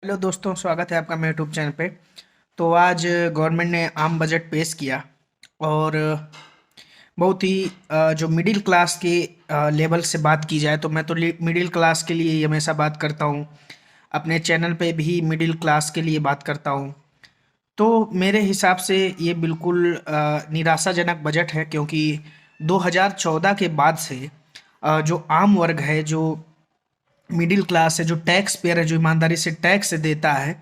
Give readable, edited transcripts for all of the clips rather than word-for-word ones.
Hello दोस्तों, स्वागत है आपका मेरे यूट्यूब चैनल पे। तो आज गवर्नमेंट ने आम बजट पेश किया और बहुत ही जो मिडिल क्लास के लेवल से बात की जाए तो मैं तो मिडिल क्लास के लिए ही हमेशा बात करता हूँ। अपने चैनल पे भी मिडिल क्लास के लिए बात करता हूँ। तो मेरे हिसाब से ये बिल्कुल निराशाजनक बजट है, क्योंकि 2014 के बाद से जो आम वर्ग है, जो मिडिल क्लास है, जो टैक्स पेयर है, जो ईमानदारी से टैक्स देता है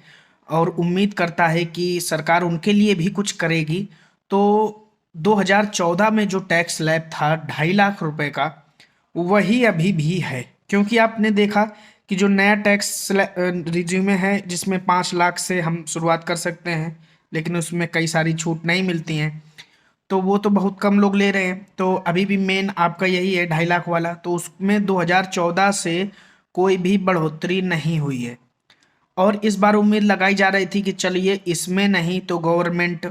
और उम्मीद करता है कि सरकार उनके लिए भी कुछ करेगी। तो 2014 में जो टैक्स स्लैब था 2.5 लाख रुपए का, वही अभी भी है। क्योंकि आपने देखा कि जो नया टैक्स रिज्यूमे है, जिसमें 5 लाख से हम शुरुआत कर सकते हैं, लेकिन उसमें कई सारी छूट नहीं मिलती हैं, तो वो तो बहुत कम लोग ले रहे हैं। तो अभी भी मेन आपका यही है 2.5 लाख वाला, तो उसमें 2014 से कोई भी बढ़ोतरी नहीं हुई है। और इस बार उम्मीद लगाई जा रही थी कि चलिए इसमें नहीं तो गवर्नमेंट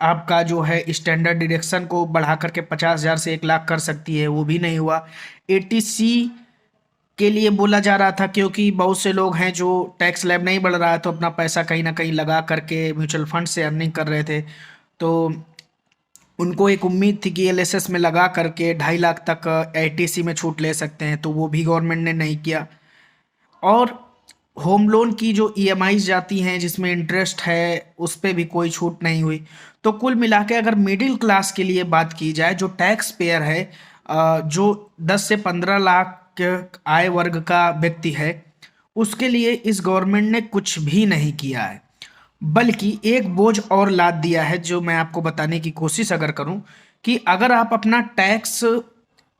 आपका जो है स्टैंडर्ड डिडक्शन को बढ़ा करके 50,000 से 1 लाख कर सकती है। वो भी नहीं हुआ। एटीसी के लिए बोला जा रहा था, क्योंकि बहुत से लोग हैं जो टैक्स स्लैब नहीं बढ़ रहा है तो अपना पैसा कहीं ना कहीं लगा करके म्यूचुअल फंड से अर्निंग कर रहे थे। तो उनको एक उम्मीद थी कि एलएसएस में लगा करके 2.5 लाख तक एटीसी में छूट ले सकते हैं, तो वो भी गवर्नमेंट ने नहीं किया। और होम लोन की जो ईएमआई जाती हैं, जिसमें इंटरेस्ट है, उस पे भी कोई छूट नहीं हुई। तो कुल मिला के अगर मिडिल क्लास के लिए बात की जाए, जो टैक्स पेयर है, जो 10 से 15 लाख के आय वर्ग का व्यक्ति है, उसके लिए इस गवर्नमेंट ने कुछ भी नहीं किया है। बल्कि एक बोझ और लाद दिया है, जो मैं आपको बताने की कोशिश अगर करूं, कि अगर आप अपना टैक्स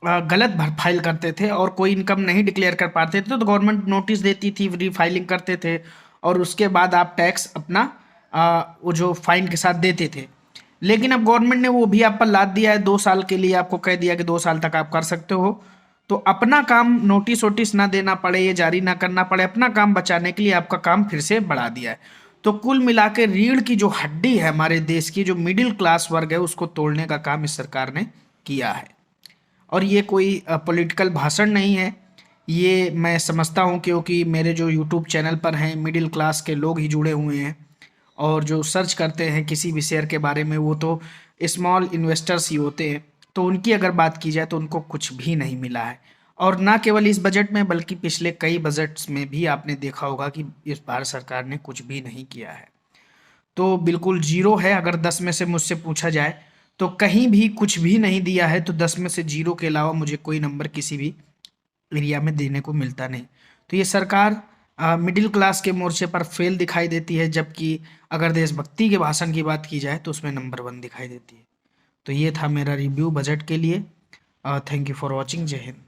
गलत भर फाइल करते थे और कोई इनकम नहीं डिक्लेयर कर पाते थे, तो गवर्नमेंट नोटिस देती थी, रीफाइलिंग करते थे और उसके बाद आप टैक्स अपना वो जो फाइन के साथ देते थे। लेकिन अब गवर्नमेंट ने वो भी आप पर लाद दिया है। 2 साल के लिए आपको कह दिया कि 2 साल तक आप कर सकते हो। तो अपना काम नोटिस वोटिस ना देना पड़े, ये जारी ना करना पड़े, अपना काम बचाने के लिए आपका काम फिर से बढ़ा दिया है। तो कुल मिला के रीढ़ की जो हड्डी है हमारे देश की, जो मिडिल क्लास वर्ग है, उसको तोड़ने का काम इस सरकार ने किया है। और ये कोई पॉलिटिकल भाषण नहीं है, ये मैं समझता हूँ, क्योंकि मेरे जो यूट्यूब चैनल पर हैं मिडिल क्लास के लोग ही जुड़े हुए हैं और जो सर्च करते हैं किसी भी शेयर के बारे में, वो तो स्मॉल इन्वेस्टर्स ही होते हैं। तो उनकी अगर बात की जाए तो उनको कुछ भी नहीं मिला है। और ना केवल इस बजट में, बल्कि पिछले कई बजट्स में भी आपने देखा होगा कि इस भारत सरकार ने कुछ भी नहीं किया है। तो बिल्कुल जीरो है। अगर 10 में से मुझसे पूछा जाए तो कहीं भी कुछ भी नहीं दिया है, तो 10 में से जीरो के अलावा मुझे कोई नंबर किसी भी एरिया में देने को मिलता नहीं। तो ये सरकार मिडिल क्लास के मोर्चे पर फेल दिखाई देती है, जबकि अगर देशभक्ति के भाषण की बात की जाए तो उसमें नंबर 1 दिखाई देती है। तो ये था मेरा रिव्यू बजट के लिए। Thank you for watching. जय हिंद।